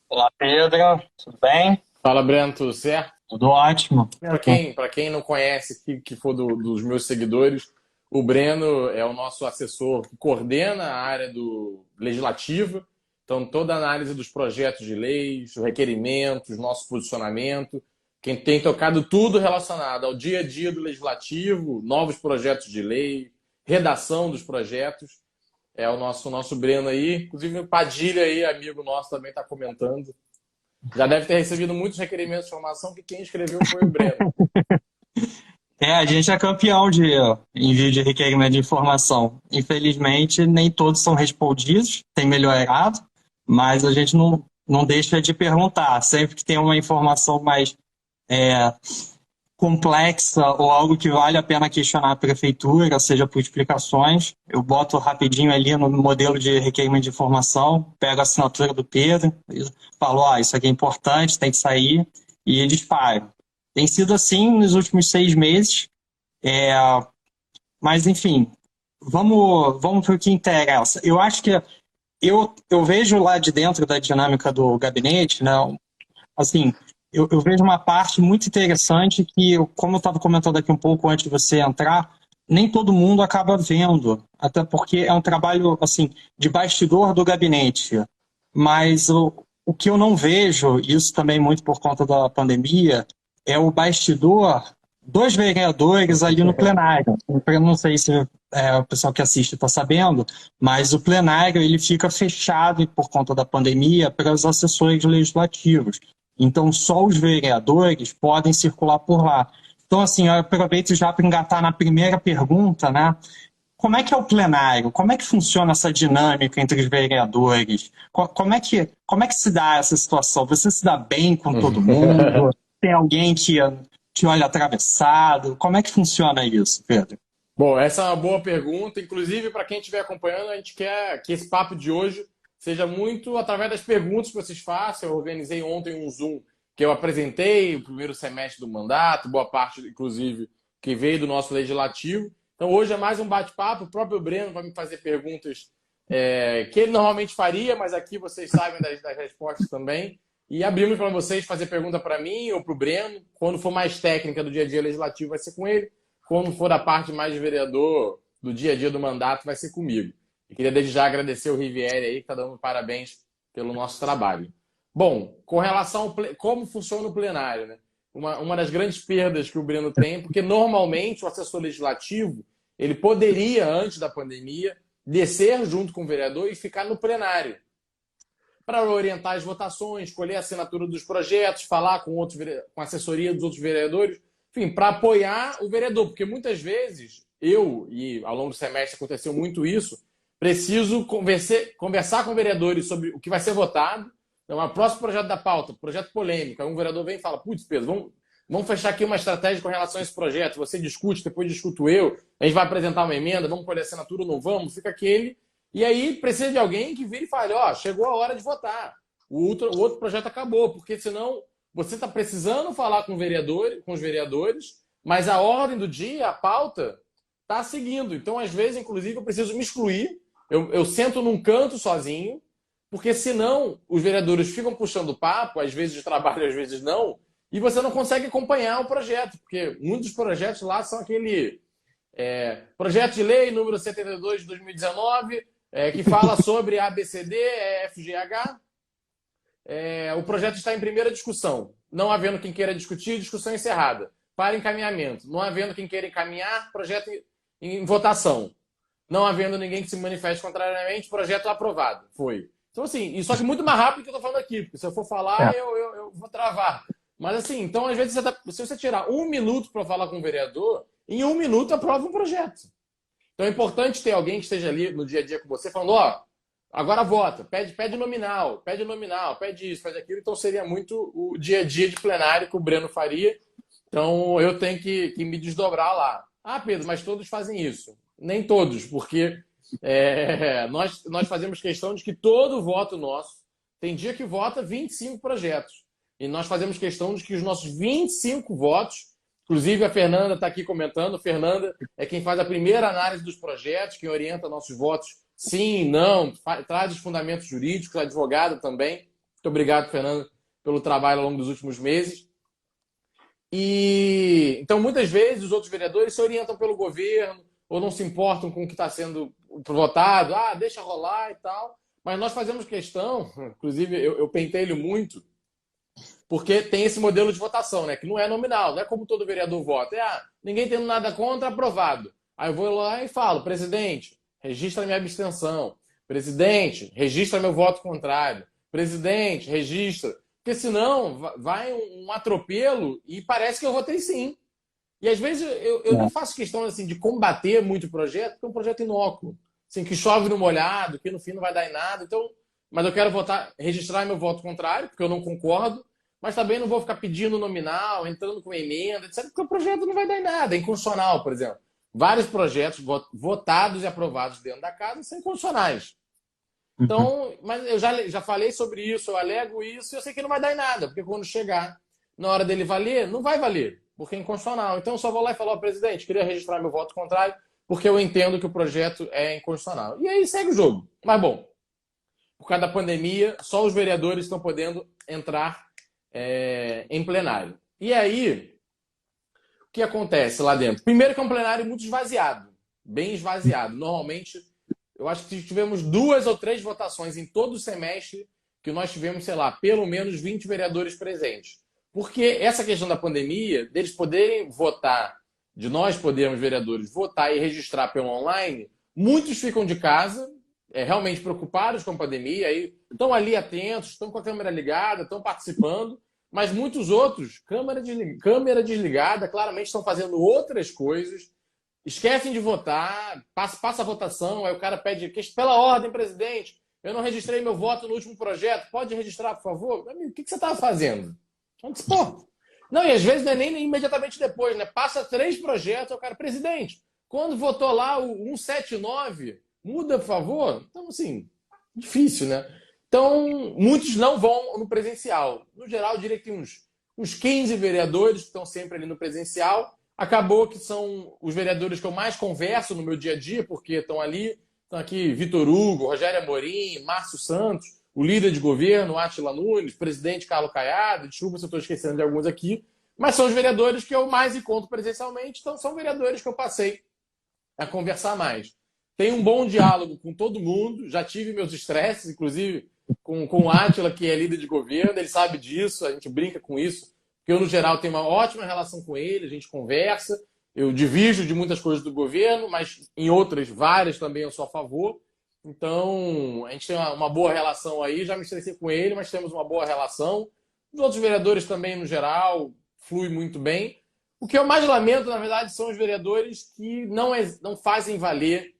Olá, Pedro, tudo bem? Fala, Breno, tudo certo? Tudo ótimo. Para quem não conhece, que for dos meus seguidores, o Breno é o nosso assessor que coordena a área do legislativo. Então, toda a análise dos projetos de leis, os requerimentos, nosso posicionamento. Quem tem tocado tudo relacionado ao dia a dia do legislativo, novos projetos de lei, redação dos projetos, é o nosso Breno aí. Inclusive, o Padilha aí, amigo nosso, também está comentando. Já deve ter recebido muitos requerimentos de formação que quem escreveu foi o Breno. A gente é campeão de envio de requerimento de informação. Infelizmente, nem todos são respondidos, tem melhorado, mas a gente não deixa de perguntar. Sempre que tem uma informação mais é, complexa ou algo que vale a pena questionar a prefeitura, seja por explicações, eu boto rapidinho ali no modelo de requerimento de informação, pego a assinatura do Pedro, e falo, isso aqui é importante, tem que sair, e eles pagam. Tem sido assim nos últimos 6 meses, é, mas enfim, vamos para o que interessa. Eu acho que eu vejo lá de dentro da dinâmica do gabinete, né, assim, eu vejo uma parte muito interessante que, como eu estava comentando aqui um pouco antes de você entrar, nem todo mundo acaba vendo, até porque é um trabalho assim de bastidor do gabinete. Mas o que eu não vejo, isso também muito por conta da pandemia, é o bastidor dos vereadores ali no plenário. Eu não sei se o pessoal que assiste está sabendo, mas o plenário ele fica fechado por conta da pandemia para os assessores legislativos. Então, só os vereadores podem circular por lá. Então, assim, eu aproveito já para engatar na primeira pergunta, né? Como é que é o plenário? Como é que funciona essa dinâmica entre os vereadores? Como é que se dá essa situação? Você se dá bem com todo mundo? Tem alguém que te olha atravessado? Como é que funciona isso, Pedro? Bom, essa é uma boa pergunta. Inclusive, para quem estiver acompanhando, a gente quer que esse papo de hoje seja muito através das perguntas que vocês façam. Eu organizei ontem um Zoom que eu apresentei o primeiro semestre do mandato, boa parte, inclusive, que veio do nosso legislativo. Então, hoje é mais um bate-papo. O próprio Breno vai me fazer perguntas que ele normalmente faria, mas aqui vocês sabem das respostas também. E abrimos para vocês fazer pergunta para mim ou para o Breno. Quando for mais técnica do dia a dia legislativo, vai ser com ele. Quando for a parte mais de vereador, do dia a dia do mandato, vai ser comigo. E queria desde já agradecer o Riviere aí, que está dando parabéns pelo nosso trabalho. Bom, com relação ao como funciona o plenário, né? Uma das grandes perdas que o Breno tem, porque normalmente o assessor legislativo ele poderia, antes da pandemia, descer junto com o vereador e ficar no plenário para orientar as votações, escolher a assinatura dos projetos, falar com a assessoria dos outros vereadores, enfim, para apoiar o vereador, porque muitas vezes e ao longo do semestre aconteceu muito isso, preciso conversar com vereadores sobre o que vai ser votado. Então, o próximo projeto da pauta, projeto polêmico, aí um vereador vem e fala, putz, Pedro, vamos fechar aqui uma estratégia com relação a esse projeto, você discute, depois discuto eu, a gente vai apresentar uma emenda, vamos colher assinatura ou não vamos, fica aquele e aí precisa de alguém que vire e fale, chegou a hora de votar. O outro projeto acabou, porque senão você está precisando falar com os vereadores, mas a ordem do dia, a pauta, está seguindo. Então, às vezes, inclusive, eu preciso me excluir. Eu sento num canto sozinho, porque senão os vereadores ficam puxando papo, às vezes de trabalho, às vezes não, e você não consegue acompanhar o projeto, porque muitos projetos lá são aquele projeto de lei número 72 de 2019, que fala sobre ABCD, FGH. O projeto está em primeira discussão. Não havendo quem queira discutir, discussão encerrada. Para encaminhamento. Não havendo quem queira encaminhar, projeto em votação. Não havendo ninguém que se manifeste contrariamente, projeto aprovado. Foi. Então, assim, só que muito mais rápido que eu estou falando aqui, porque se eu for falar, eu vou travar. Mas, assim, então, às vezes, se você tirar 1 minuto para falar com o vereador, em 1 minuto aprova um projeto. Então é importante ter alguém que esteja ali no dia a dia com você, falando, agora vota, pede nominal, pede isso, pede aquilo. Então seria muito o dia a dia de plenário que o Breno faria. Então eu tenho que me desdobrar lá. Ah, Pedro, mas todos fazem isso. Nem todos, porque nós fazemos questão de que todo voto nosso, tem dia que vota 25 projetos. E nós fazemos questão de que os nossos 25 votos, inclusive a Fernanda está aqui comentando, Fernanda é quem faz a primeira análise dos projetos, quem orienta nossos votos sim, não, traz os fundamentos jurídicos, advogado também. Muito obrigado, Fernando, pelo trabalho ao longo dos últimos meses. E então, muitas vezes, os outros vereadores se orientam pelo governo ou não se importam com o que está sendo votado. Ah, deixa rolar e tal. Mas nós fazemos questão, inclusive eu pentelho muito, porque tem esse modelo de votação, né? Que não é nominal, não é como todo vereador vota. Ninguém tendo nada contra, aprovado. Aí eu vou lá e falo, presidente, registra minha abstenção. Presidente, registra meu voto contrário. Presidente, registra. Porque senão vai um atropelo e parece que eu votei sim. E às vezes eu não faço questão assim, de combater muito o projeto, porque é um projeto inócuo. Assim, que chove no molhado, que no fim não vai dar em nada. Então, mas eu quero votar, registrar meu voto contrário, porque eu não concordo, mas também não vou ficar pedindo nominal, entrando com emenda, etc., porque o projeto não vai dar em nada. É inconstitucional, por exemplo. Vários projetos votados e aprovados dentro da casa são inconstitucionais. Então, mas eu já falei sobre isso, eu alego isso, e eu sei que não vai dar em nada, porque quando chegar na hora dele valer, não vai valer, porque é inconstitucional. Então eu só vou lá e falo, presidente, queria registrar meu voto contrário, porque eu entendo que o projeto é inconstitucional. E aí segue o jogo. Mas bom, por causa da pandemia, só os vereadores estão podendo entrar em plenário. E aí, o que acontece lá dentro? Primeiro que é um plenário muito esvaziado, bem esvaziado. Normalmente, eu acho que tivemos 2 ou 3 votações em todo o semestre que nós tivemos, sei lá, pelo menos 20 vereadores presentes. Porque essa questão da pandemia, deles poderem votar, de nós podermos, vereadores, votar e registrar pelo online, muitos ficam de casa, realmente preocupados com a pandemia, aí estão ali atentos, estão com a câmera ligada, estão participando, mas muitos outros, câmera desligada, claramente estão fazendo outras coisas, esquecem de votar, passa a votação, aí o cara pede, pela ordem, presidente, eu não registrei meu voto no último projeto, pode registrar, por favor? Amigo, o que você estava fazendo? Pô. Não, e às vezes não é nem imediatamente depois, né? Passa 3 projetos, o cara, presidente, quando votou lá o 179, muda, por favor? Então, assim, difícil, né? Então, muitos não vão no presencial. No geral, eu diria que tem uns 15 vereadores que estão sempre ali no presencial. Acabou que são os vereadores que eu mais converso no meu dia a dia, porque estão ali. Estão aqui Vitor Hugo, Rogério Amorim, Márcio Santos, o líder de governo, Átila Nunes, presidente Carlos Caiado, desculpa se eu estou esquecendo de alguns aqui, mas são os vereadores que eu mais encontro presencialmente, então são vereadores que eu passei a conversar mais. Tenho um bom diálogo com todo mundo, já tive meus estresses, inclusive com o Átila, que é líder de governo, ele sabe disso, a gente brinca com isso, porque eu, no geral, tenho uma ótima relação com ele, a gente conversa, eu divido de muitas coisas do governo, mas em outras, várias também eu sou a favor. Então, a gente tem uma boa relação aí, já me estressei com ele, mas temos uma boa relação. Os outros vereadores também, no geral, flui muito bem. O que eu mais lamento, na verdade, são os vereadores que não fazem valer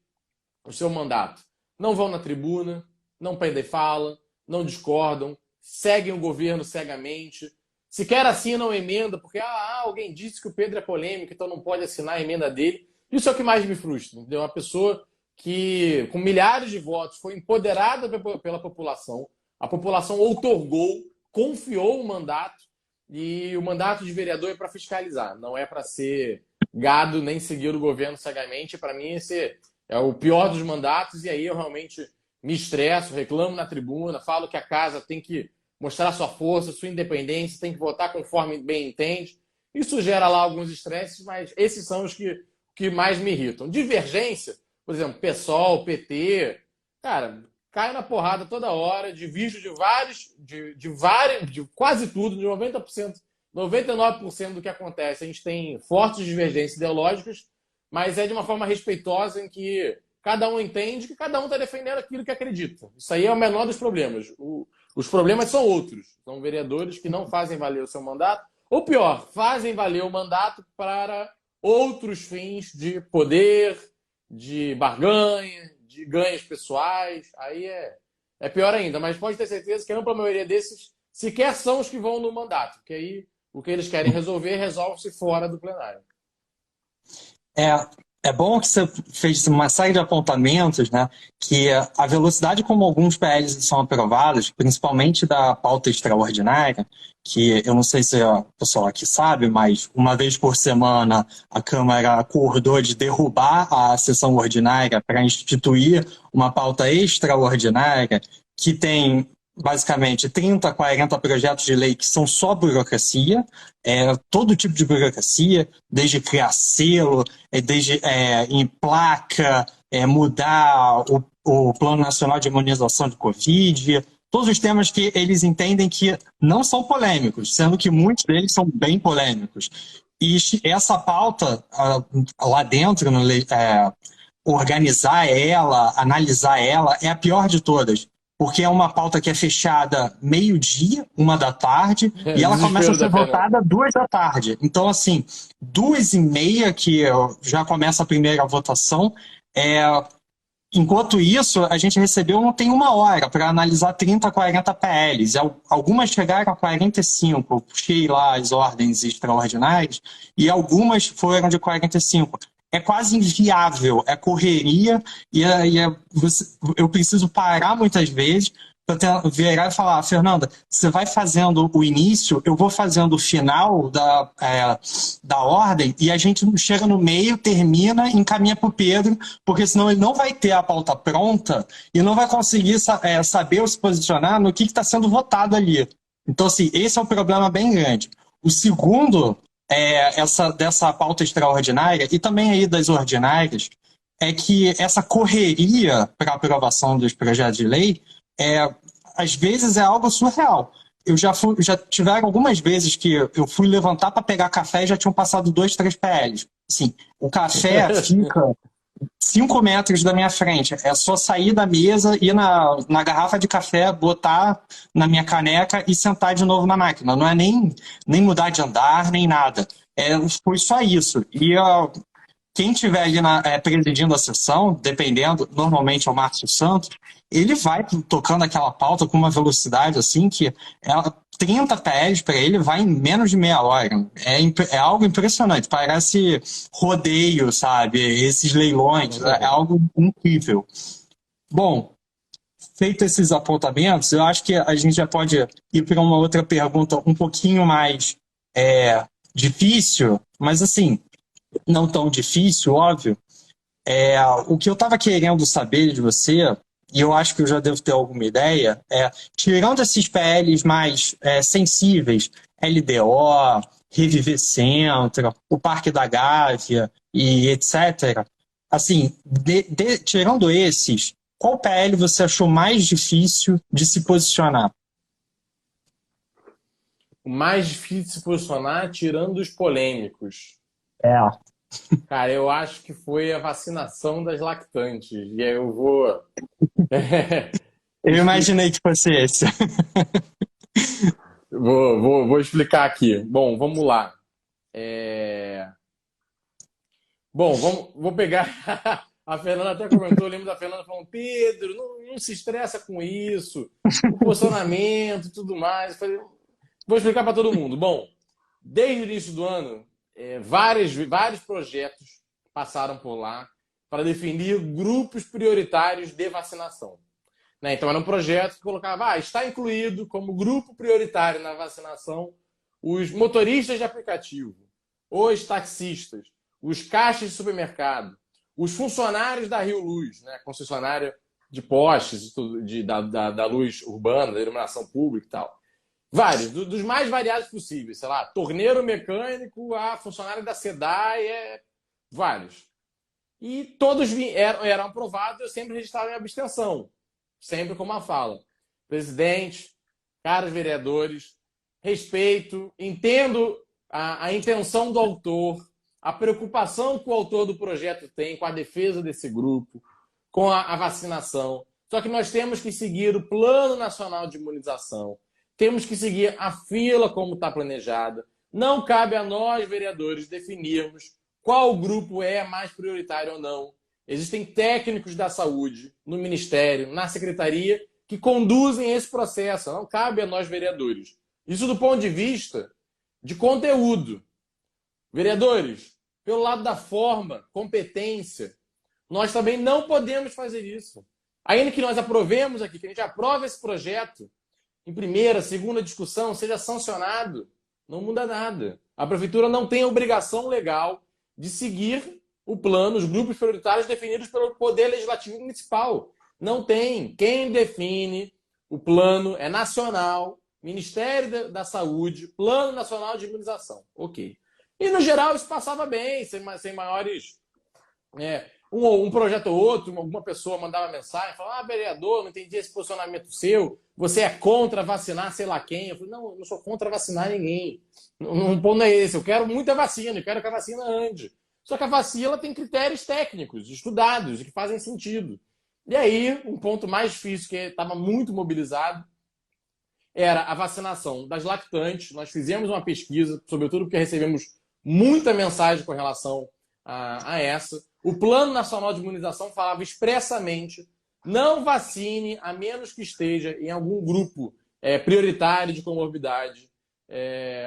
o seu mandato. Não vão na tribuna, não pedem fala, não discordam, seguem o governo cegamente, sequer assinam emenda, porque alguém disse que o Pedro é polêmico, então não pode assinar a emenda dele. Isso é o que mais me frustra. Entendeu? Uma pessoa que, com milhares de votos, foi empoderada pela população, a população outorgou, confiou o mandato, e o mandato de vereador é para fiscalizar, não é para ser gado nem seguir o governo cegamente. Para mim, esse é o pior dos mandatos, e aí eu realmente me estresso, reclamo na tribuna, falo que a casa tem que mostrar sua força, sua independência, tem que votar conforme bem entende. Isso gera lá alguns estresses, mas esses são os que mais me irritam. Divergência, por exemplo, PSOL, PT, cara, cai na porrada toda hora, divido de quase tudo, de 90%, 99% do que acontece. A gente tem fortes divergências ideológicas, mas é de uma forma respeitosa, em que cada um entende que cada um está defendendo aquilo que acredita. Isso aí é o menor dos problemas. Os problemas são outros. São vereadores que não fazem valer o seu mandato, ou pior, fazem valer o mandato para outros fins de poder, de barganha, de ganhos pessoais. Aí é pior ainda, mas pode ter certeza que a ampla maioria desses sequer são os que vão no mandato, porque aí o que eles querem resolver resolve-se fora do plenário. É bom que você fez uma série de apontamentos, né? Que a velocidade como alguns PLs são aprovados, principalmente da pauta extraordinária, que eu não sei se o pessoal aqui sabe, mas uma vez por semana a Câmara acordou de derrubar a sessão ordinária para instituir uma pauta extraordinária que tem basicamente 30, 40 projetos de lei que são só burocracia, todo tipo de burocracia, desde criar selo, desde em placa, mudar o Plano Nacional de Imunização de Covid, todos os temas que eles entendem que não são polêmicos, sendo que muitos deles são bem polêmicos. E essa pauta lá dentro, organizar ela, analisar ela, é a pior de todas. Porque é uma pauta que é fechada meio-dia, 1 da tarde, e ela começa a Desespero ser da Fernanda. votada 2 da tarde. Então, assim, 2h30 que já começa a primeira votação. É, Enquanto isso, a gente recebeu não tem 1 hora para analisar 30, 40 PLs. Algumas chegaram a 45, eu puxei lá as ordens extraordinárias, e algumas foram de 45. É quase inviável, é correria, eu preciso parar muitas vezes para virar e falar, Fernanda, você vai fazendo o início, eu vou fazendo o final da ordem, e a gente chega no meio, termina, encaminha para o Pedro, porque senão ele não vai ter a pauta pronta e não vai conseguir saber ou se posicionar no que está sendo votado ali. Então, assim, esse é um problema bem grande. O segundo, dessa pauta extraordinária, e também aí das ordinárias, é que essa correria para aprovação dos projetos de lei, às vezes é algo surreal. Já tiveram algumas vezes que eu fui levantar para pegar café e já tinham passado 2, 3 PLs. Assim, o café fica 5 metros da minha frente. É só sair da mesa, ir na garrafa de café, botar na minha caneca e sentar de novo na máquina. Não é nem mudar de andar, nem nada. Foi só isso. E quem estiver ali presidindo a sessão, dependendo, normalmente é o Márcio Santos, ele vai tocando aquela pauta com uma velocidade assim que 30 PLs para ele vai em menos de meia hora. É algo impressionante, parece rodeio, sabe? Esses leilões, é algo incrível. Bom, feito esses apontamentos, eu acho que a gente já pode ir para uma outra pergunta um pouquinho mais difícil, mas assim, não tão difícil, óbvio. O que eu estava querendo saber de você, e eu acho que eu já devo ter alguma ideia, tirando esses PLs mais sensíveis, LDO, Reviver Centro, o Parque da Gávea e etc., assim, tirando esses, qual PL você achou mais difícil de se posicionar? O mais difícil de se posicionar, tirando os polêmicos. É, Cara, eu acho que foi a vacinação das lactantes. E aí eu vou. eu imaginei que fosse esse. Vou explicar aqui. Bom, vamos lá. É, Bom, vou pegar. A Fernanda até comentou, eu lembro da Fernanda falando, Pedro, não se estressa com isso, o posicionamento e tudo mais. Eu falei, vou explicar para todo mundo. Bom, desde o início do ano, vários projetos passaram por lá para definir grupos prioritários de vacinação. Né? Então, era um projeto que colocava, está incluído como grupo prioritário na vacinação os motoristas de aplicativo, os taxistas, os caixas de supermercado, os funcionários da Rio Luz, né? Concessionária de postes, da luz urbana, da iluminação pública e tal. Vários, dos mais variados possíveis, sei lá, torneiro mecânico a funcionário da SEDAI, vários. E todos eram aprovados, eu sempre registrava em abstenção, sempre com uma fala. Presidente, caros vereadores, respeito, entendo a intenção do autor, a preocupação que o autor do projeto tem com a defesa desse grupo, com a vacinação. Só que nós temos que seguir o Plano Nacional de Imunização, temos que seguir a fila como está planejada. Não cabe a nós, vereadores, definirmos qual grupo é mais prioritário ou não. Existem técnicos da saúde no Ministério, na Secretaria, que conduzem esse processo. Não cabe a nós, vereadores. Isso do ponto de vista de conteúdo. Vereadores, pelo lado da forma, competência, nós também não podemos fazer isso. Ainda que nós aprovemos aqui, que a gente aprove esse projeto, em primeira, segunda discussão, seja sancionado, não muda nada. A prefeitura não tem a obrigação legal de seguir o plano, os grupos prioritários definidos pelo Poder Legislativo Municipal. Não tem. Quem define O plano é nacional, Ministério da Saúde, Plano Nacional de Imunização. Ok. E, no geral, isso passava bem, sem maiores... um projeto ou outro, alguma pessoa mandava mensagem, falava, vereador, não entendi esse posicionamento seu, você é contra vacinar sei lá quem. Eu falei, não, eu não sou contra vacinar ninguém. Não, ponto é esse, eu quero muita vacina, eu quero que a vacina ande. Só que a vacina ela tem critérios técnicos, estudados, que fazem sentido. E aí, um ponto mais difícil, que estava muito mobilizado, era a vacinação das lactantes. Nós fizemos uma pesquisa, sobretudo porque recebemos muita mensagem com relação a essa. O Plano Nacional de Imunização falava expressamente: não vacine a menos que esteja em algum grupo prioritário de comorbidade.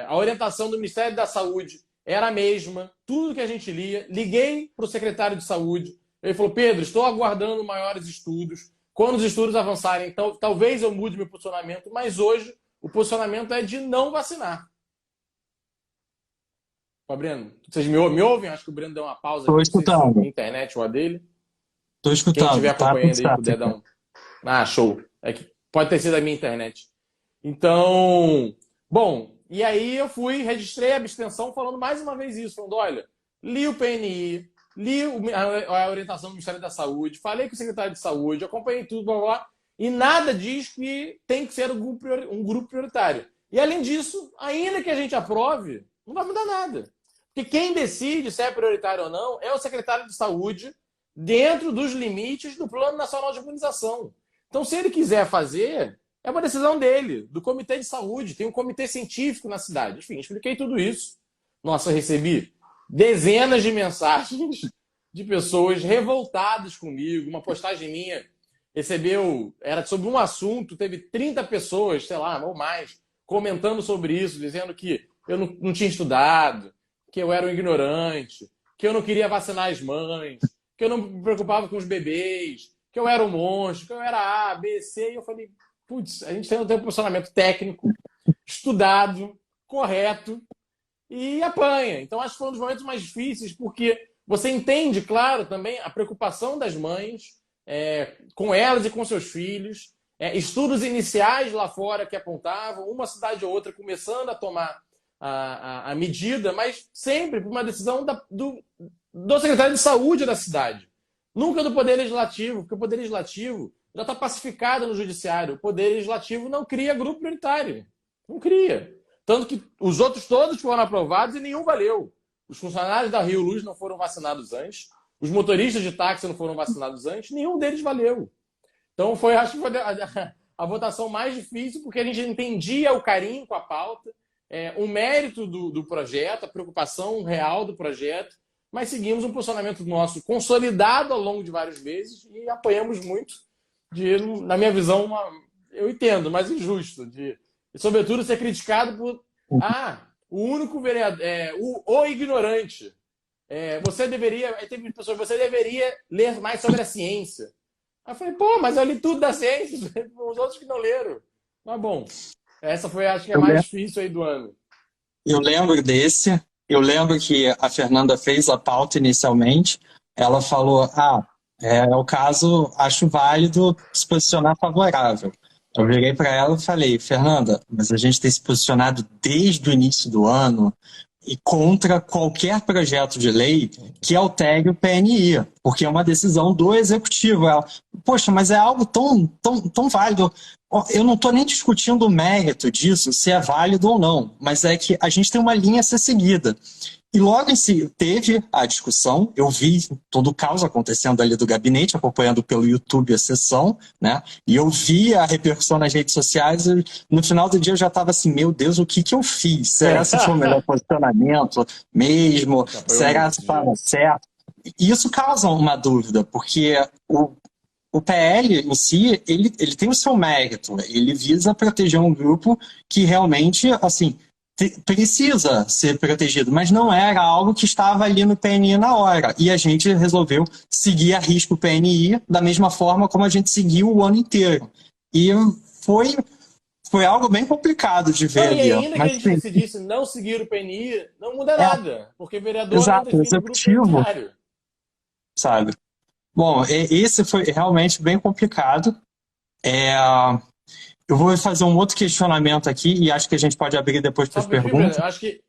A orientação do Ministério da Saúde era a mesma, tudo que a gente lia. Liguei para o secretário de Saúde, ele falou: Pedro, estou aguardando maiores estudos. Quando os estudos avançarem, então, talvez eu mude meu posicionamento, mas hoje o posicionamento é de não vacinar. Breno, vocês me ouvem? Acho que o Breno deu uma pausa aqui. Estou Não sei se foi escutando. a internet ou a dele. Estou Quem estiver escutando. Tá tudo acompanhando aí puder certo. dar um... Ah, show. É que pode ter sido a minha internet. Então, bom, e aí eu registrei a abstenção falando mais uma vez isso, falando, olha, li o PNI, li a orientação do Ministério da Saúde, falei com o secretário de Saúde, acompanhei tudo, blá, blá, blá, e nada diz que tem que ser um grupo prioritário. E além disso, ainda que a gente aprove, não vai mudar nada. Porque quem decide se é prioritário ou não é o secretário de Saúde dentro dos limites do Plano Nacional de Imunização. Então, se ele quiser fazer, é uma decisão dele, do Comitê de Saúde. Tem um comitê científico na cidade. Enfim, expliquei tudo isso. Nossa, recebi dezenas de mensagens de pessoas revoltadas comigo. Uma postagem minha era sobre um assunto, teve 30 pessoas, sei lá, ou mais, comentando sobre isso, dizendo que eu não tinha estudado, que eu era um ignorante, que eu não queria vacinar as mães, que eu não me preocupava com os bebês, que eu era um monstro, que eu era A, B, C. E eu falei, putz, a gente tem um posicionamento técnico, estudado, correto, e apanha. Então, acho que foi um dos momentos mais difíceis, porque você entende, claro, também a preocupação das mães com elas e com seus filhos, estudos iniciais lá fora que apontavam, uma cidade ou outra começando a tomar a medida, mas sempre por uma decisão do secretário de saúde da cidade. Nunca do Poder Legislativo, porque o Poder Legislativo já está pacificado no Judiciário. O Poder Legislativo não cria grupo prioritário. Não cria. Tanto que os outros todos foram aprovados e nenhum valeu. Os funcionários da Rio Luz não foram vacinados antes. Os motoristas de táxi não foram vacinados antes. Nenhum deles valeu. Então, acho que foi a votação mais difícil, porque a gente entendia o carinho com a pauta, o mérito do projeto, a preocupação real do projeto, mas seguimos um posicionamento nosso consolidado ao longo de vários meses e apoiamos muito, na minha visão, eu entendo, mas injusto, de sobretudo ser criticado por o único vereador, o ignorante. Teve pessoas, você deveria ler mais sobre a ciência. Aí eu falei, mas eu li tudo da ciência, os outros que não leram. Mas bom, essa foi, acho que, a mais difícil aí do ano. Eu lembro desse. Eu lembro que a Fernanda fez a pauta inicialmente. Ela falou, é o caso, acho válido se posicionar favorável. Eu virei para ela e falei, Fernanda, mas a gente tem se posicionado desde o início do ano e contra qualquer projeto de lei que altere o PNI, porque é uma decisão do Executivo. Ela, poxa, mas é algo tão válido. Eu não estou nem discutindo o mérito disso, se é válido ou não, mas é que a gente tem uma linha a ser seguida. E logo em si teve a discussão, eu vi todo o caos acontecendo ali do gabinete, acompanhando pelo YouTube a sessão, né? E eu vi a repercussão nas redes sociais e no final do dia eu já estava assim, meu Deus, o que eu fiz? Será que foi o melhor posicionamento mesmo? Será que estava certo? E isso causa uma dúvida, porque o PL em si, ele tem o seu mérito, ele visa proteger um grupo que realmente, assim, precisa ser protegido, mas não era algo que estava ali no PNI na hora. E a gente resolveu seguir a risco o PNI da mesma forma como a gente seguiu o ano inteiro. E foi algo bem complicado de ver ali. E ainda que a gente decidisse não seguir o PNI, não muda nada, porque o vereador exato, não define o grupo prioritário. Sabe? Bom, esse foi realmente bem complicado. Eu vou fazer um outro questionamento aqui e acho que a gente pode abrir depois para Só as para pedir, Breno, perguntas. acho que.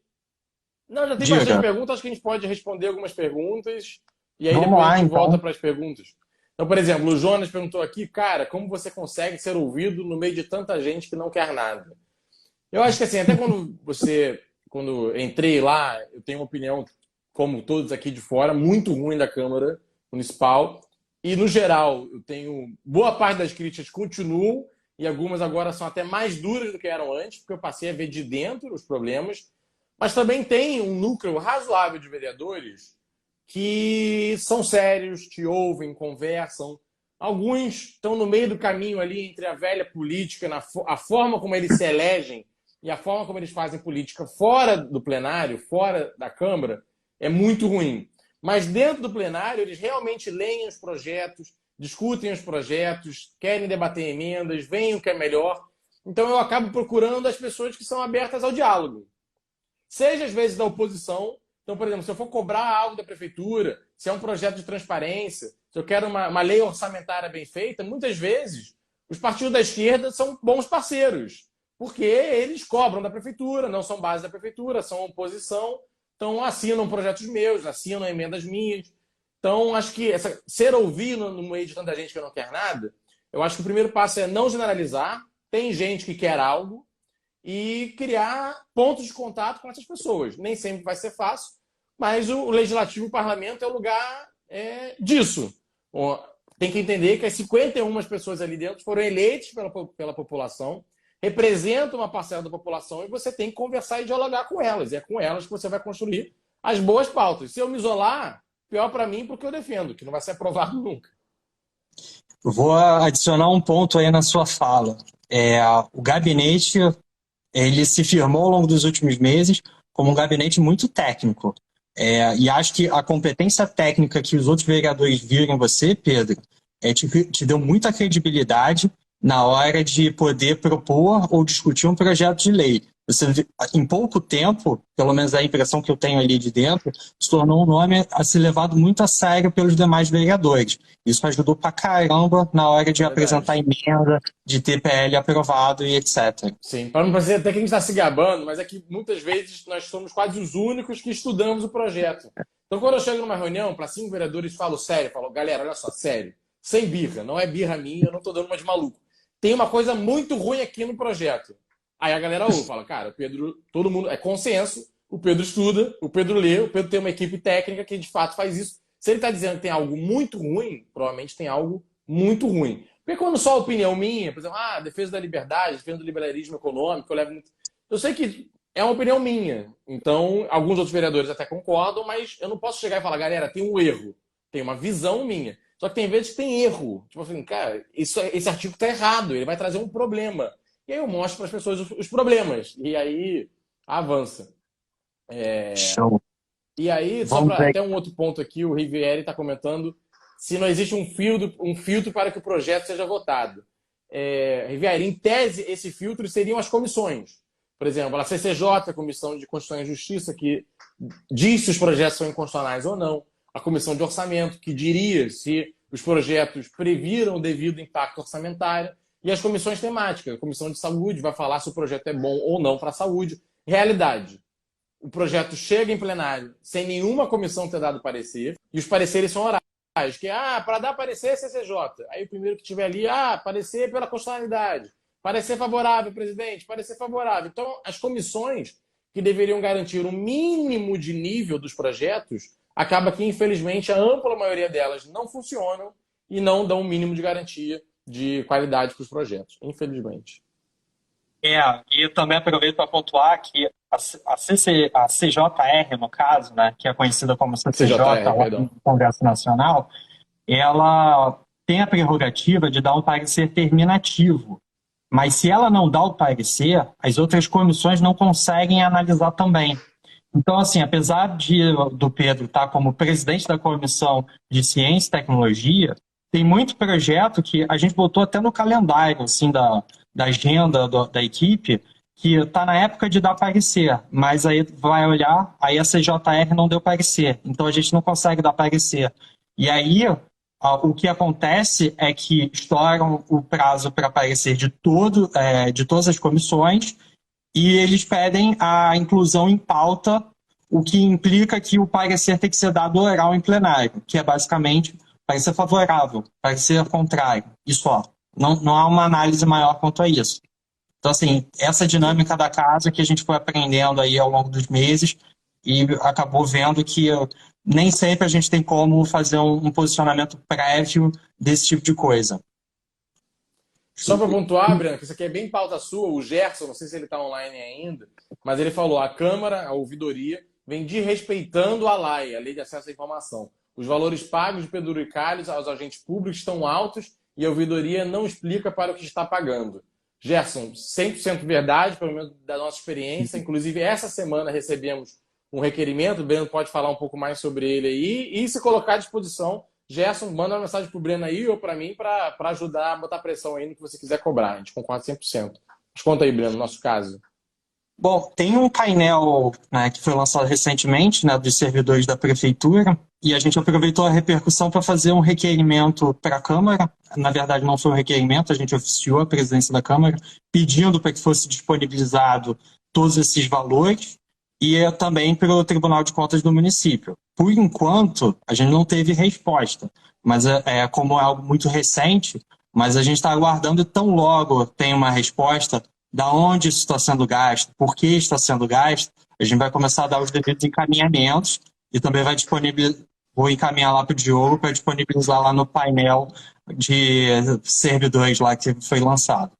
Não, já tem bastante Diga. perguntas, acho que a gente pode responder algumas perguntas e aí Vamos depois a lá, gente volta então. para as perguntas. Então, por exemplo, o Jonas perguntou aqui, cara, como você consegue ser ouvido no meio de tanta gente que não quer nada? Eu acho que assim, até quando eu entrei lá, eu tenho uma opinião, como todos aqui de fora, muito ruim da Câmara Municipal. E, no geral, eu tenho. Boa parte das críticas continuam, e algumas agora são até mais duras do que eram antes, porque eu passei a ver de dentro os problemas. Mas também tem um núcleo razoável de vereadores que são sérios, te ouvem, conversam. Alguns estão no meio do caminho ali entre a velha política, a forma como eles se elegem e a forma como eles fazem política fora do plenário, fora da Câmara, é muito ruim. Mas dentro do plenário, eles realmente leem os projetos, discutem os projetos, querem debater emendas, veem o que é melhor. Então eu acabo procurando as pessoas que são abertas ao diálogo. Seja às vezes da oposição. Então, por exemplo, se eu for cobrar algo da prefeitura, se é um projeto de transparência, se eu quero uma lei orçamentária bem feita, muitas vezes os partidos da esquerda são bons parceiros, porque eles cobram da prefeitura, não são base da prefeitura, são oposição, então assinam projetos meus, assinam emendas minhas. Então, acho que ser ouvido no meio de tanta gente que não quer nada, eu acho que o primeiro passo é não generalizar. Tem gente que quer algo, e criar pontos de contato com essas pessoas. Nem sempre vai ser fácil, mas o legislativo, o parlamento, é o lugar disso. Tem que entender que as 51 pessoas ali dentro foram eleitas pela população, representam uma parcela da população e você tem que conversar e dialogar com elas. E é com elas que você vai construir as boas pautas. Se eu me isolar, pior para mim, porque eu defendo, que não vai ser aprovado nunca. Vou adicionar um ponto aí na sua fala. O gabinete, ele se firmou ao longo dos últimos meses como um gabinete muito técnico. E acho que a competência técnica que os outros vereadores viram em você, Pedro, te deu muita credibilidade na hora de poder propor ou discutir um projeto de lei. Você, em pouco tempo, pelo menos a impressão que eu tenho ali de dentro, se tornou um nome a ser levado muito a sério pelos demais vereadores. Isso ajudou pra caramba na hora de apresentar Verdade. emenda, de ter PL aprovado e etc. Sim, para não parecer até que a gente está se gabando, mas é que muitas vezes nós somos quase os únicos que estudamos o projeto. Então, quando eu chego numa reunião para 5 vereadores, falo sério, falo, galera, olha só, sério, sem birra, não é birra minha, eu não estou dando uma de maluco. Tem uma coisa muito ruim aqui no projeto. Aí a galera ouve, fala, cara, o Pedro, todo mundo, é consenso, o Pedro estuda, o Pedro lê, o Pedro tem uma equipe técnica que de fato faz isso. Se ele está dizendo que tem algo muito ruim, provavelmente tem algo muito ruim. Porque quando só a opinião minha, por exemplo, defesa da liberdade, defesa do liberalismo econômico, eu sei que é uma opinião minha. Então, alguns outros vereadores até concordam, mas eu não posso chegar e falar, galera, tem um erro. Tem uma visão minha. Só que tem vezes que tem erro. Tipo assim, cara, esse artigo está errado, ele vai trazer um problema. E aí eu mostro para as pessoas os problemas. E aí avança. Show. E aí, só Vamos para ver. até um outro ponto aqui, o Rivieri está comentando se não existe um filtro para que o projeto seja votado. Rivieri, em tese, esse filtro seriam as comissões. Por exemplo, a CCJ, a Comissão de Constituição e Justiça, que diz se os projetos são inconstitucionais ou não. A Comissão de Orçamento, que diria se os projetos previram o devido impacto orçamentário. E as comissões temáticas. A Comissão de Saúde vai falar se o projeto é bom ou não para a saúde. Realidade. O projeto chega em plenário sem nenhuma comissão ter dado parecer, e os pareceres são orais, que para dar parecer é CCJ. Aí o primeiro que tiver ali, parecer pela constitucionalidade, parecer favorável, presidente, parecer favorável. Então, as comissões que deveriam garantir o mínimo de nível dos projetos, acaba que, infelizmente, a ampla maioria delas não funcionam e não dão o mínimo de garantia de qualidade para os projetos, infelizmente. E eu também aproveito para pontuar que a CJR, no caso, né, que é conhecida como CCJ, CJR, Ordem perdão. do Congresso Nacional, ela tem a prerrogativa de dar um parecer terminativo. Mas se ela não dá o parecer, as outras comissões não conseguem analisar também. Então, assim, apesar do Pedro estar como presidente da Comissão de Ciência e Tecnologia, tem muito projeto que a gente botou até no calendário, assim, da agenda da equipe, que está na época de dar parecer, mas aí vai olhar, aí a CJR não deu parecer, então a gente não consegue dar parecer. E aí, O que acontece é que estouram o prazo para parecer de todas as comissões e eles pedem a inclusão em pauta, o que implica que o parecer tem que ser dado oral em plenário, que é basicamente parecer favorável, parecer contrário, e só. Não há uma análise maior quanto a isso. Então, assim, essa dinâmica da casa que a gente foi aprendendo aí ao longo dos meses e acabou vendo que nem sempre a gente tem como fazer um posicionamento prévio desse tipo de coisa. Só para pontuar, Breno, que isso aqui é bem pauta sua, o Gerson, não sei se ele está online ainda, mas ele falou: a Câmara, a ouvidoria, vem desrespeitando a LAI, a Lei de Acesso à Informação. Os valores pagos de penduricalhos aos agentes públicos estão altos e a ouvidoria não explica para o que está pagando. Gerson, 100% verdade, pelo menos da nossa experiência. Inclusive, essa semana recebemos um requerimento, o Breno pode falar um pouco mais sobre ele aí, e se colocar à disposição. Gerson, manda uma mensagem pro Breno aí ou para mim para ajudar a botar pressão aí no que você quiser cobrar. A gente concorda 100%. Mas conta aí, Breno, no nosso caso. Bom, tem um painel, né, que foi lançado recentemente, né, dos servidores da prefeitura, e a gente aproveitou a repercussão para fazer um requerimento para a Câmara. Na verdade, não foi um requerimento, a gente oficiou a presidência da Câmara, pedindo para que fosse disponibilizado todos esses valores, e também para o Tribunal de Contas do município. Por enquanto, a gente não teve resposta, mas como é algo muito recente, mas a gente está aguardando, e tão logo tem uma resposta da onde isso está sendo gasto, por que está sendo gasto, a gente vai começar a dar os devidos encaminhamentos e também vou encaminhar lá para o Diogo para disponibilizar lá no painel de servidores lá que foi lançado.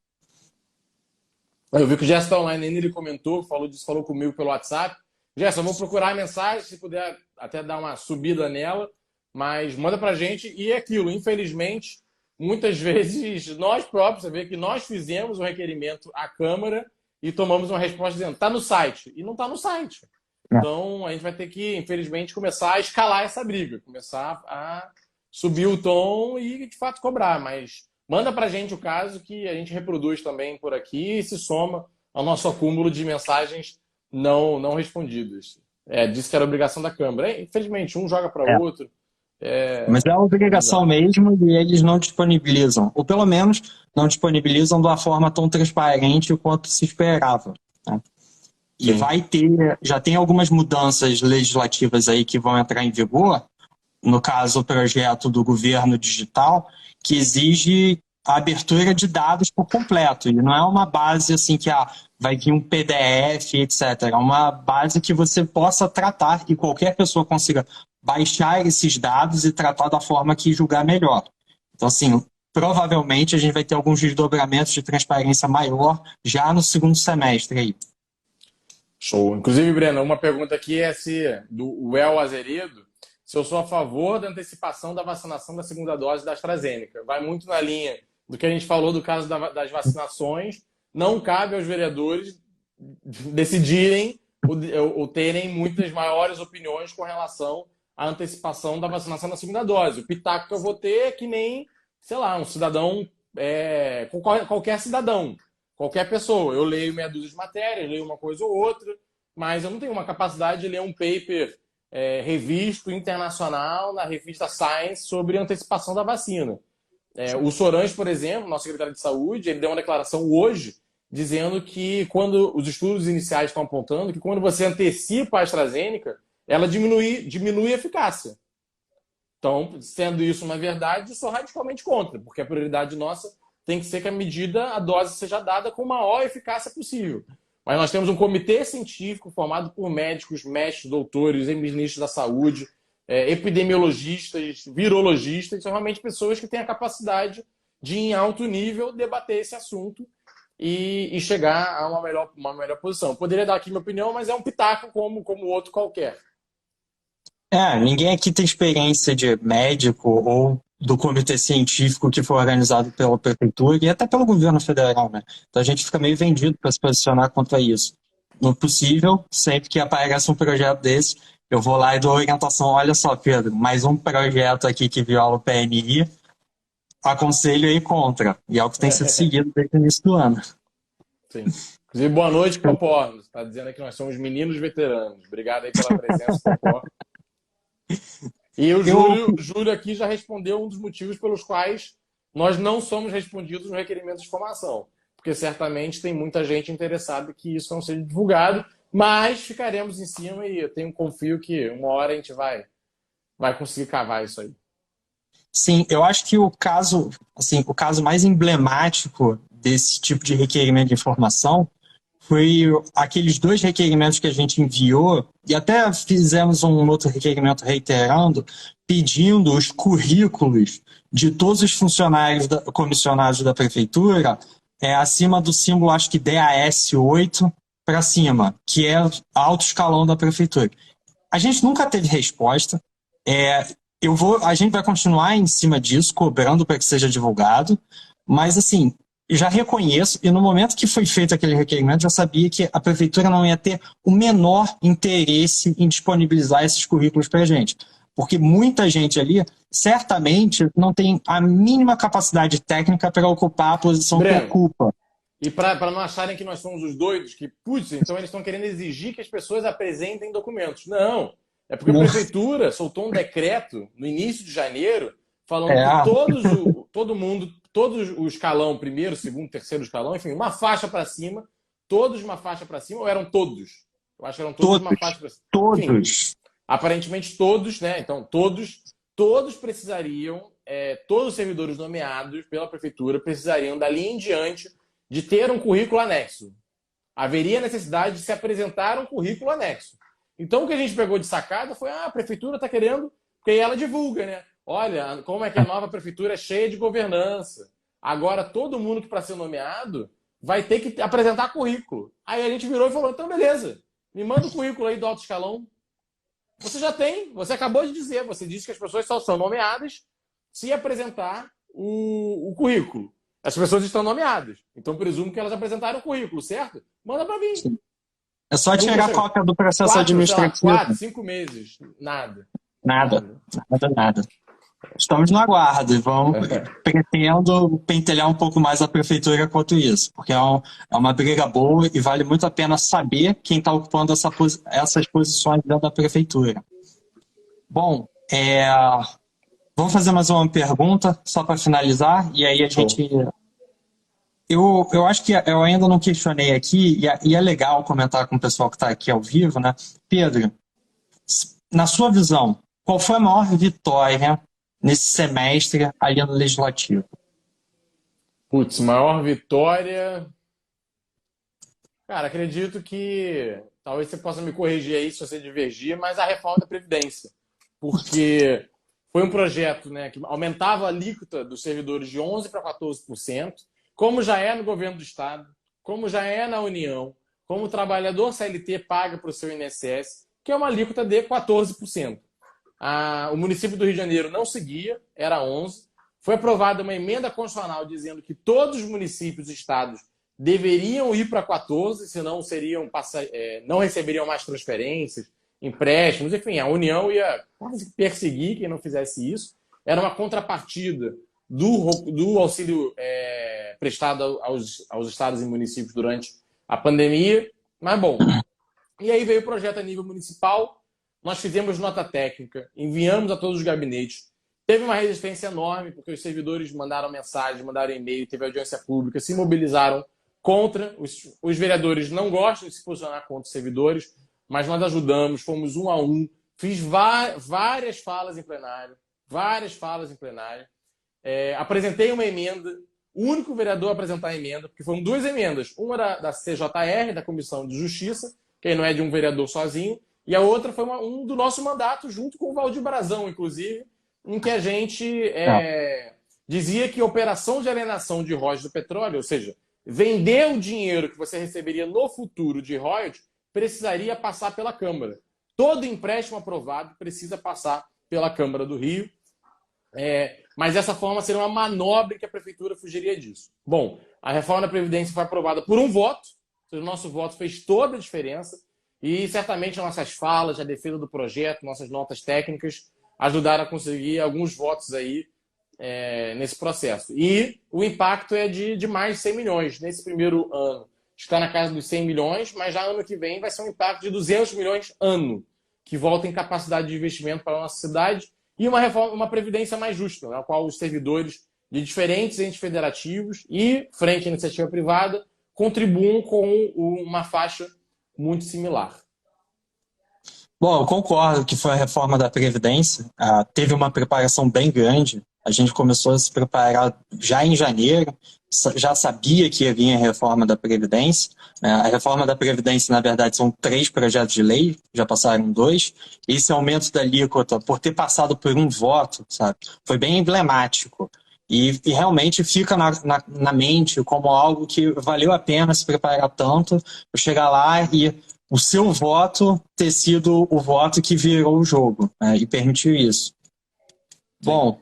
Eu vi que o Gerson está online ainda, ele comentou, falou comigo pelo WhatsApp. Gerson, eu vou procurar a mensagem, se puder até dar uma subida nela, mas manda para a gente. E é aquilo, infelizmente, muitas vezes nós próprios, você vê que nós fizemos um requerimento à Câmara e tomamos uma resposta dizendo está no site, e não está no site. Então, a gente vai ter que, infelizmente, começar a escalar essa briga, começar a subir o tom e, de fato, cobrar. Mas manda para a gente o caso que a gente reproduz também por aqui e se soma ao nosso acúmulo de mensagens não respondidas. Disse que era obrigação da Câmara. Infelizmente, um joga para o outro. Mas é uma obrigação mesmo e eles não disponibilizam, ou pelo menos não disponibilizam de uma forma tão transparente quanto se esperava. Né? E já tem algumas mudanças legislativas aí que vão entrar em vigor, no caso o projeto do governo digital, que exige a abertura de dados por completo. E não é uma base assim que vai vir um PDF, etc. É uma base que você possa tratar, que qualquer pessoa consiga baixar esses dados e tratar da forma que julgar melhor. Então, assim, provavelmente a gente vai ter alguns desdobramentos de transparência maior já no segundo semestre aí. Show. Inclusive, Breno, uma pergunta aqui é do El Azeredo, se eu sou a favor da antecipação da vacinação da segunda dose da AstraZeneca. Vai muito na linha do que a gente falou do caso das vacinações. Não cabe aos vereadores decidirem ou terem muitas maiores opiniões com relação à antecipação da vacinação da segunda dose. O pitaco que eu vou ter é que nem, sei lá, um cidadão, qualquer cidadão, qualquer pessoa. Eu leio meia dúzia de matérias, leio uma coisa ou outra, mas eu não tenho uma capacidade de ler um paper revisto internacional na revista Science sobre antecipação da vacina. O Sorange, por exemplo, nosso secretário de Saúde, ele deu uma declaração hoje dizendo que quando os estudos iniciais estão apontando que quando você antecipa a AstraZeneca, ela diminui a eficácia. Então, sendo isso uma verdade, sou radicalmente contra, porque a prioridade nossa tem que ser que a dose seja dada com a maior eficácia possível. Mas nós temos um comitê científico formado por médicos, mestres, doutores, ministros da saúde, epidemiologistas, virologistas, são realmente pessoas que têm a capacidade de, em alto nível, debater esse assunto e chegar a uma melhor posição. Poderia dar aqui minha opinião, mas é um pitaco como outro qualquer. Ninguém aqui tem experiência de médico ou do comitê científico que foi organizado pela prefeitura e até pelo governo federal, né? Então a gente fica meio vendido para se posicionar contra isso. No possível, sempre que aparece um projeto desse, eu vou lá e dou orientação. Olha só, Pedro, mais um projeto aqui que viola o PNI, aconselho aí contra. E é o que tem sido seguido desde o início do ano. Sim. Inclusive, boa noite, Popó. Está dizendo que nós somos meninos veteranos. Obrigado aí pela presença, Popó. E o Eu, Júlio aqui já respondeu um dos motivos pelos quais nós não somos respondidos no requerimento de formação. Porque certamente tem muita gente interessada que isso não seja divulgado, mas ficaremos em cima e eu confio que uma hora a gente vai conseguir cavar isso aí. sim, eu acho que o caso, assim, o caso mais emblemático desse tipo de requerimento de informação foi aqueles dois requerimentos que a gente enviou, e até fizemos um outro requerimento reiterando, pedindo os currículos de todos os funcionários comissionados da prefeitura, acima do símbolo, acho que DAS 8 para cima, que é alto escalão da prefeitura. A gente nunca teve resposta. É, a gente vai continuar em cima disso, cobrando para que seja divulgado, mas assim, já reconheço, e no momento que foi feito aquele requerimento, já sabia que a prefeitura não ia ter o menor interesse em disponibilizar esses currículos para a gente. Porque muita gente ali, certamente, não tem a mínima capacidade técnica para ocupar a posição que Breno, ocupa. e para não acharem que nós somos os doidos, que, putz, então eles estão querendo exigir que as pessoas apresentem documentos. Não. É porque a prefeitura soltou um decreto no início de janeiro falando que É, todo mundo, todo o escalão, primeiro, segundo, terceiro escalão, enfim, uma faixa para cima, todos uma faixa para cima, ou eram todos? Eu acho que eram todos uma faixa para cima. Enfim, todos. aparentemente todos, né? Então, todos precisariam, todos os servidores nomeados pela prefeitura precisariam, dali em diante, de ter um currículo anexo. Haveria necessidade de se apresentar um currículo anexo. Então, o que a gente pegou de sacada foi, a prefeitura está querendo, porque aí ela divulga, né? Olha, como é que a nova prefeitura é cheia de governança. Agora, todo mundo que para ser nomeado vai ter que apresentar currículo. Aí a gente virou e falou, então beleza, me manda o currículo aí do alto escalão. Você já tem, você acabou de dizer, você disse que as pessoas só são nomeadas se apresentar o currículo. As pessoas estão nomeadas, então presumo que elas apresentaram o currículo, certo? Manda para mim. É só Nunca tirar a chegou. cópia do processo 4, sei lá, administrativo. 4, 5 meses. Nada. Nada, Nada. nada. Estamos no aguardo e pretendo pentelhar um pouco mais a prefeitura quanto isso, porque é uma briga boa e vale muito a pena saber quem está ocupando essas posições dentro da prefeitura. Bom, vamos fazer mais uma pergunta, só para finalizar, e aí a gente. Eu acho que eu ainda não questionei aqui, e é legal comentar com o pessoal que está aqui ao vivo, né? Pedro, na sua visão, qual foi a maior vitória nesse semestre ali no Legislativo? Putz, maior vitória. Cara, acredito que talvez você possa me corrigir aí se você divergir, mas a reforma da Previdência. Porque foi um projeto, né, que aumentava a alíquota dos servidores de 11% para 14%, como já é no governo do Estado, como já é na União, como o trabalhador CLT paga para o seu INSS, que é uma alíquota de 14%. O município do Rio de Janeiro não seguia, era 11%. Foi aprovada uma emenda constitucional dizendo que todos os municípios e estados deveriam ir para 14%, senão não receberiam mais transferências, empréstimos, enfim, a União ia quase perseguir quem não fizesse isso. Era uma contrapartida do auxílio prestado aos estados e municípios durante a pandemia. Mas, bom, e aí veio o projeto a nível municipal, nós fizemos nota técnica, enviamos a todos os gabinetes. Teve uma resistência enorme, porque os servidores mandaram mensagem, mandaram e-mail, teve audiência pública, se mobilizaram contra. Os vereadores não gostam de se posicionar contra os servidores, mas nós ajudamos, fomos um a um. Fiz várias falas em plenário, apresentei uma emenda, o único vereador a apresentar a emenda, porque foram duas emendas. Uma da CJR, da Comissão de Justiça, que não é de um vereador sozinho, e a outra foi um do nosso mandato, junto com o Valdir Brazão, inclusive, em que a gente dizia que a operação de alienação de royalties do petróleo, ou seja, vender o dinheiro que você receberia no futuro de royalties, precisaria passar pela Câmara. Todo empréstimo aprovado precisa passar pela Câmara do Rio, mas dessa forma seria uma manobra que a Prefeitura fugiria disso. Bom, a reforma da Previdência foi aprovada por um voto, o nosso voto fez toda a diferença, e certamente nossas falas, a defesa do projeto, nossas notas técnicas, ajudaram a conseguir alguns votos aí nesse processo. E o impacto é de mais de 100 milhões. Nesse primeiro ano está na casa dos 100 milhões, mas já ano que vem vai ser um impacto de 200 milhões ano, que volta em capacidade de investimento para a nossa cidade e uma reforma, uma previdência mais justa, na qual os servidores de diferentes entes federativos e frente à iniciativa privada contribuam com uma faixa muito similar. Bom, eu concordo que foi a reforma da Previdência. Teve uma preparação bem grande. A gente começou a se preparar já em janeiro, já sabia que ia vir a reforma da Previdência, né? A reforma da Previdência, na verdade, são 3 projetos de lei, já passaram 2. Esse aumento da alíquota, por ter passado por um voto, sabe, foi bem emblemático. E realmente fica na mente como algo que valeu a pena se preparar tanto, chegar lá e o seu voto ter sido o voto que virou o jogo, né, e permitiu isso. Bom,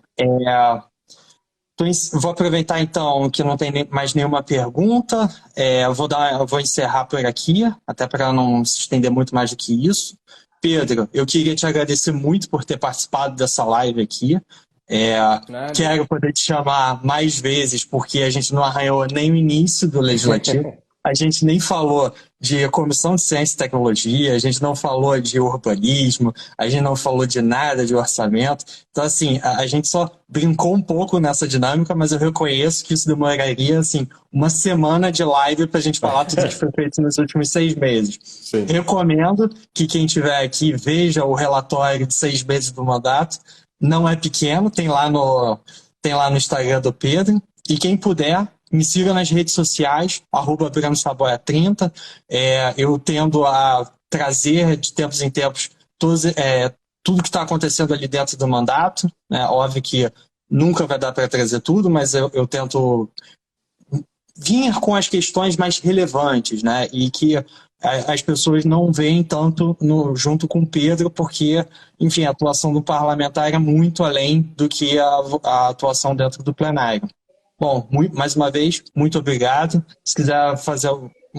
vou aproveitar então que não tem mais nenhuma pergunta. Eu vou encerrar por aqui, até para não se estender muito mais do que isso. Pedro, eu queria te agradecer muito por ter participado dessa live aqui. Quero poder te chamar mais vezes, porque a gente não arranhou nem o início do Legislativo. A gente nem falou de Comissão de Ciência e Tecnologia, a gente não falou de urbanismo, a gente não falou de nada de orçamento. Então, assim, a gente só brincou um pouco nessa dinâmica, mas eu reconheço que isso demoraria, assim, uma semana de live para a gente falar tudo que foi feito nos últimos 6 meses. Sim. Recomendo que quem estiver aqui veja o relatório de 6 meses do mandato. Não é pequeno, tem lá no Instagram do Pedro. E quem puder, me siga nas redes sociais, @BrenoSaboia30. Eu tendo a trazer de tempos em tempos tudo que está acontecendo ali dentro do mandato. Óbvio que nunca vai dar para trazer tudo, mas eu tento vir com as questões mais relevantes, né? E que as pessoas não veem tanto junto com o Pedro, porque, enfim, a atuação do parlamentar é muito além do que a atuação dentro do plenário. Bom, mais uma vez, muito obrigado. Se quiser fazer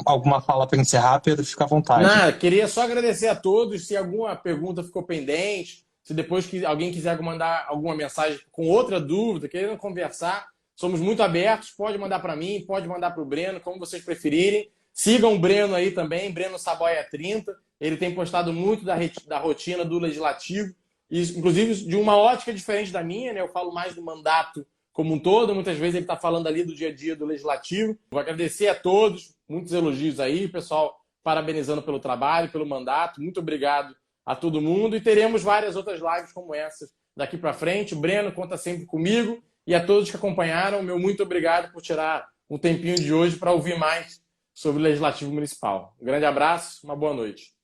alguma fala para encerrar, Pedro, fica à vontade. Não, queria só agradecer a todos. Se alguma pergunta ficou pendente, se depois que alguém quiser mandar alguma mensagem com outra dúvida, querendo conversar, somos muito abertos. Pode mandar para mim, pode mandar para o Breno, como vocês preferirem. Sigam o Breno aí também, Breno Saboia 30. Ele tem postado muito da rotina do Legislativo, inclusive de uma ótica diferente da minha, né? Eu falo mais do mandato como um todo, muitas vezes ele está falando ali do dia a dia do Legislativo. Vou agradecer a todos, muitos elogios aí, pessoal parabenizando pelo trabalho, pelo mandato. Muito obrigado a todo mundo e teremos várias outras lives como essa daqui para frente. O Breno conta sempre comigo e a todos que acompanharam, meu muito obrigado por tirar um tempinho de hoje para ouvir mais sobre o Legislativo Municipal. Um grande abraço, uma boa noite.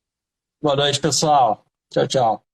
Boa noite, pessoal. Tchau, tchau.